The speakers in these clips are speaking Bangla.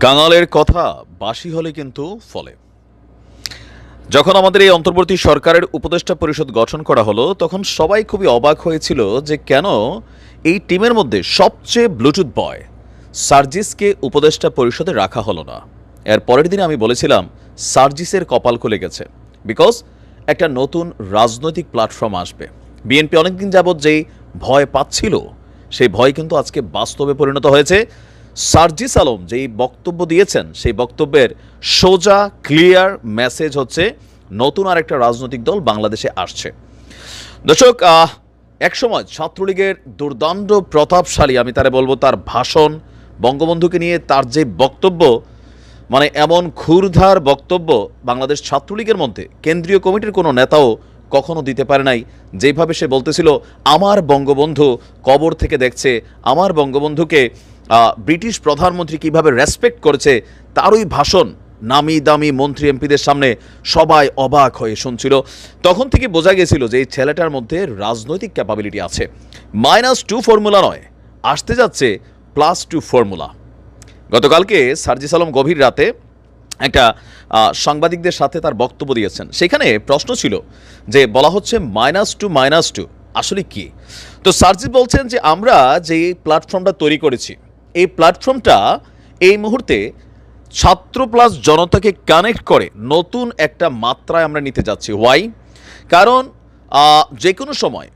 কাঙালের কথা বাসি হলে কিন্তু ফলে। যখন আমাদের এই অন্তর্বর্তী সরকারের উপদেষ্টা পরিষদ গঠন করা হলো, তখন সবাই খুবই অবাক হয়েছিল যে কেন এই টিমের মধ্যে সবচেয়ে ব্লুটুথ বয় সার্জিসকে উপদেষ্টা পরিষদে রাখা হলো না। এর পরের দিনে আমি বলেছিলাম সার্জিসের কপাল খুলে গেছে, বিকজ একটা নতুন রাজনৈতিক প্ল্যাটফর্ম আসবে। বিএনপি অনেকদিন যাবৎ যেই ভয় পাচ্ছিল, সেই ভয় কিন্তু আজকে বাস্তবে পরিণত হয়েছে। সার্জিস আলম যেই বক্তব্য দিয়েছেন, সেই বক্তব্যের সোজা ক্লিয়ার মেসেজ হচ্ছে নতুন আর একটা রাজনৈতিক দল বাংলাদেশে আসছে। দর্শক, একসময় ছাত্রলীগের দুর্দান্ত প্রতাপশালী, আমি তারে বলবো, তার ভাষণ, বঙ্গবন্ধুকে নিয়ে তার যে বক্তব্য, মানে এমন ক্ষুরধার বক্তব্য বাংলাদেশ ছাত্রলীগের মধ্যে কেন্দ্রীয় কমিটির কোনো নেতাও কখনো দিতে পারে নাই। যেভাবে সে বলতেছিল আমার বঙ্গবন্ধু কবর থেকে দেখছে, আমার বঙ্গবন্ধুকে ব্রিটিশ প্রধানমন্ত্রী কিভাবে রেসপেক্ট করেছে, তারই ভাষণ নামি দামি মন্ত্রী এমপিদের সামনে সবাই অবাক হয়ে শুনছিল। তখন থেকে বোঝা গেছিল যে এই ছেলেটার মধ্যে রাজনৈতিক ক্যাপাবিলিটি আছে। -2 ফর্মুলা নয়, আসতে যাচ্ছে +2 ফর্মুলা। গতকালকে সার্জিস আলম গভীর রাতে একটা সাংবাদিকদের সাথে তার বক্তব্য দিয়েছেন। সেখানে প্রশ্ন ছিল যে বলা হচ্ছে -2 আসলে কি। তো সার্জিস বলছেন যে আমরা যে প্ল্যাটফর্মটা তৈরি করেছি, এই প্ল্যাটফর্মটা এই মুহূর্তে ছাত্র প্লাস জনতাকে কানেক্ট করে নতুন একটা মাত্রায় আমরা নিতে যাচ্ছি। ওয়াই? কারণ যে কোনো সময়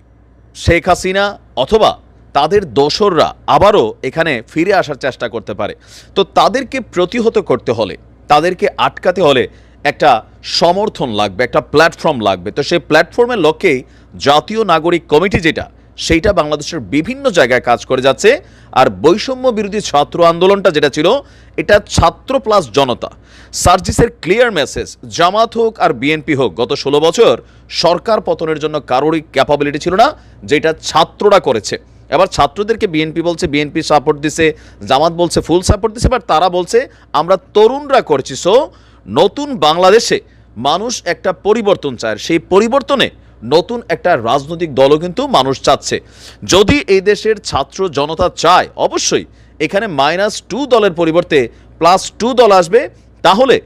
শেখ হাসিনা অথবা তাদের দোসররা আবারও এখানে ফিরে আসার চেষ্টা করতে পারে। তো তাদেরকে প্রতিহত করতে হলে, তাদেরকে আটকাতে হলে একটা সমর্থন লাগবে, একটা প্ল্যাটফর্ম লাগবে। তো সেই প্ল্যাটফর্মের লক্ষ্যেই জাতীয় নাগরিক কমিটি যেটা, সেইটা বাংলাদেশের বিভিন্ন জায়গায় কাজ করে যাচ্ছে। আর বৈষম্য বিরোধী ছাত্র আন্দোলনটা যেটা ছিল, এটা ছাত্র প্লাস জনতা। সার্জিসের ক্লিয়ার মেসেজ, জামাত হোক আর বিএনপি হোক, গত 16 বছর সরকার পতনের জন্য কারোরই ক্যাপাবিলিটি ছিল না, যেটা ছাত্ররা করেছে। এবার ছাত্রদেরকে বিএনপি বলছে বিএনপি সাপোর্ট দিছে, জামাত বলছে ফুল সাপোর্ট দিছে, এবার তারা বলছে আমরা তরুণরা করছি। সো নতুন বাংলাদেশে মানুষ একটা পরিবর্তন চায়, সেই পরিবর্তনে নতুন একটা রাজনৈতিক দলও কিন্তু মানুষ চাচ্ছে। যদি এই দেশের ছাত্র জনতা চায়, অবশ্যই এখানে -2 দলের পরিবর্তে +2 দল আসবে। তাহলে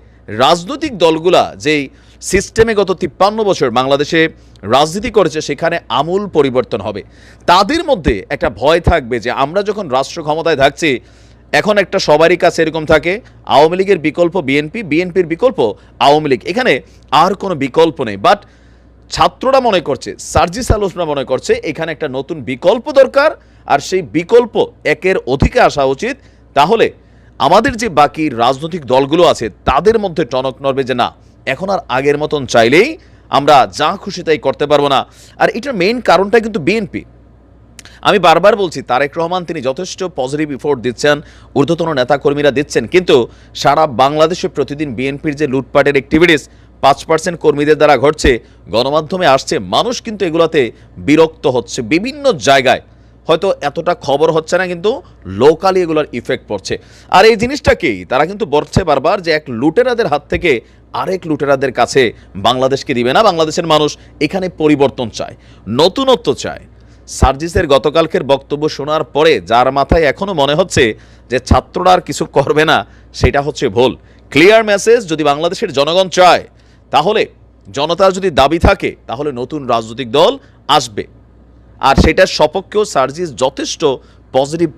রাজনৈতিক দলগুলা যেই সিস্টেমে গত 53 বছর বাংলাদেশে রাজনীতি করেছে, সেখানে আমূল পরিবর্তন হবে। তাদের মধ্যে একটা ভয় থাকবে যে আমরা যখন রাষ্ট্র ক্ষমতায় থাকছি, এখন একটা সবারই কাছে এরকম থাকে আওয়ামী লীগের বিকল্প বিএনপি, বিএনপির বিকল্প আওয়ামী লীগ, এখানে আর কোনো বিকল্প নেই। বাট ছাত্ররা মনে করছে, সার্জিস আলোচনা মনে করছে এখানে একটা নতুন বিকল্প দরকার, আর সেই বিকল্প একের অধিকে আসা উচিত। তাহলে আমাদের যে বাকি রাজনৈতিক দলগুলো আছে তাদের মধ্যে টনক নড়বে যে না, এখন আর আগের মতন চাইলেই আমরা যা খুশি তাই করতে পারবো না। আর এটার মেইন কারণটা কিন্তু বিএনপি। আমি বারবার বলছি, তারেক রহমান তিনি যথেষ্ট পজিটিভ ইফোর্ট দিচ্ছেন, ঊর্ধ্বতন নেতাকর্মীরা দিচ্ছেন, কিন্তু সারা বাংলাদেশে প্রতিদিন বিএনপির যে লুটপাটের অ্যাক্টিভিটিস 5% কর্মীদের দ্বারা ঘটছে, গণমাধ্যমে আসছে, মানুষ কিন্তু এগুলোতে বিরক্ত হচ্ছে। বিভিন্ন জায়গায় হয়তো এতটা খবর হচ্ছে না, কিন্তু লোকালি এগুলোর ইফেক্ট পড়ছে। আর এই জিনিসটাকেই তারা কিন্তু বলছে বারবার যে এক লুটেরাদের হাত থেকে আরেক লুটেরাদের কাছে বাংলাদেশকে দিবে না। বাংলাদেশের মানুষ এখানে পরিবর্তন চায়, নতুনত্ব চায়। সার্জিসের গতকালকের বক্তব্য শোনার পরে যার মাথায় এখনও মনে হচ্ছে যে ছাত্ররা আর কিছু করবে না, সেটা হচ্ছে ভুল। ক্লিয়ার মেসেজ, যদি বাংলাদেশের জনগণ চায়, তাহলে জনতার যদি দাবি থাকে, তাহলে নতুন রাজনৈতিক দল আসবে। আর সেটার সপক্ষেও সার্জিস যথেষ্ট পজিটিভ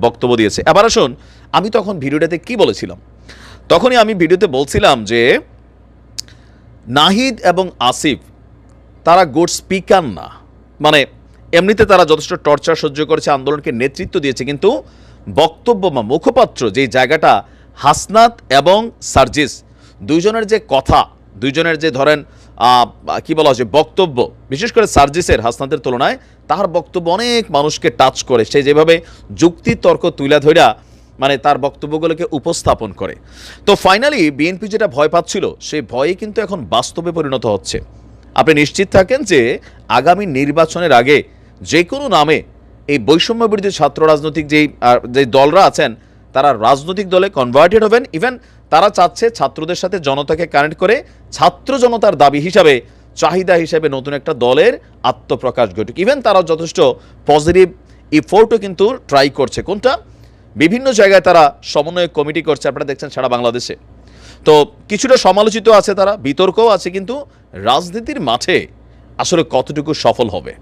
বক্তব্য দিয়েছে। এবার আসুন, আমি তখন ভিডিওটাতে কি বলেছিলাম। তখনই আমি ভিডিওতে বলছিলাম যে নাহিদ এবং আসিফ তারা গুড স্পিকার না, মানে এমনিতে তারা যথেষ্ট টর্চার সহ্য করেছে, আন্দোলনকে নেতৃত্ব দিয়েছে, কিন্তু বক্তব্য বা মুখপাত্র যেই জায়গাটা, হাসনাত এবং সার্জিস দুইজনের যে কথা, দুইজনের যে ধরেন কি বলা হচ্ছে বক্তব্য, বিশেষ করে সার্জিসের হাসনাতের তুলনায় তার বক্তব্য অনেক মানুষকে টাচ করে। সে যেভাবে যুক্তি তর্ক তুলে ধরা, মানে তার বক্তব্যগুলোকে উপস্থাপন করে। তো ফাইনালি বিএনপি যেটা ভয় পাচ্ছিল, সেই ভয়ে কিন্তু এখন বাস্তবে পরিণত হচ্ছে। আপনি নিশ্চিত থাকেন যে আগামী নির্বাচনের আগে যে কোনো নামে এই বৈষম্য বিরোধী ছাত্র রাজনৈতিক যে দলরা আছেন, তারা রাজনৈতিক দলে কনভার্টেড হবেন। ইভেন তারা চাচ্ছে ছাত্রদের সাথে জনতাকে কানেক্ট করে ছাত্র জনতার দাবি হিসাবে, চাহিদা হিসাবে নতুন একটা দলের আত্মপ্রকাশ ঘটুক। ইভেন তারাও যথেষ্ট পজিটিভ ইফোর্টও কিন্তু ট্রাই করছে। কোনটা? বিভিন্ন জায়গায় তারা সমন্বয় কমিটি করছে, আপনারা দেখছেন সারা বাংলাদেশে। তো কিছুটা সমালোচিত আছে, তারা বিতর্কও আছে, কিন্তু রাজনীতির মাঠে আসলে কতটুকু সফল হবে?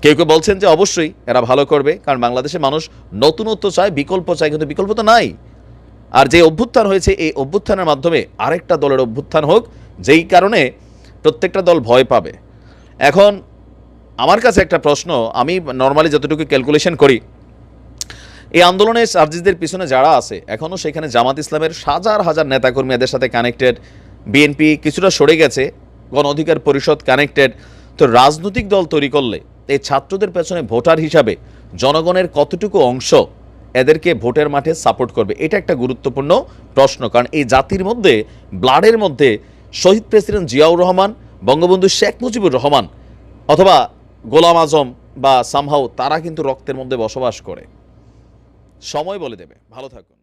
কেউ কেউ বলছেন যে অবশ্যই এরা ভালো করবে, কারণ বাংলাদেশের মানুষ নতুনত্ব চায়, বিকল্প চায়, কিন্তু বিকল্প তো নাই। আর যে অভ্যুত্থান হয়েছে, এই অভ্যুত্থানের মাধ্যমে আরেকটা দলের অভ্যুত্থান হোক, যেই কারণে প্রত্যেকটা দল ভয় পাবে। এখন আমার কাছে একটা প্রশ্ন, আমি নর্মালি যতটুকু ক্যালকুলেশন করি, এই আন্দোলনের চার্জিসদের পিছনে যারা আছে, এখনও সেখানে জামাত ইসলামের হাজার হাজার নেতাকর্মী এদের সাথে কানেক্টেড, বিএনপি কিছুটা সরে গেছে, গণ অধিকার পরিষদ কানেক্টেড। তো রাজনৈতিক দল তৈরি করলে এই ছাত্রদের পেছনে ভোটার হিসাবে জনগণের কতটুকু অংশ এদেরকে ভোটের মাঠে সাপোর্ট করবে, এটা একটা গুরুত্বপূর্ণ প্রশ্ন। কারণ এই জাতির মধ্যে, ব্লাডের মধ্যে শহীদ প্রেসিডেন্ট জিয়াউর রহমান, বঙ্গবন্ধু শেখ মুজিবুর রহমান অথবা গোলাম আজম বা সামহাও, তারা কিন্তু রক্তের মধ্যে বসবাস করে। সময় বলে দেবে। ভালো থাকুন।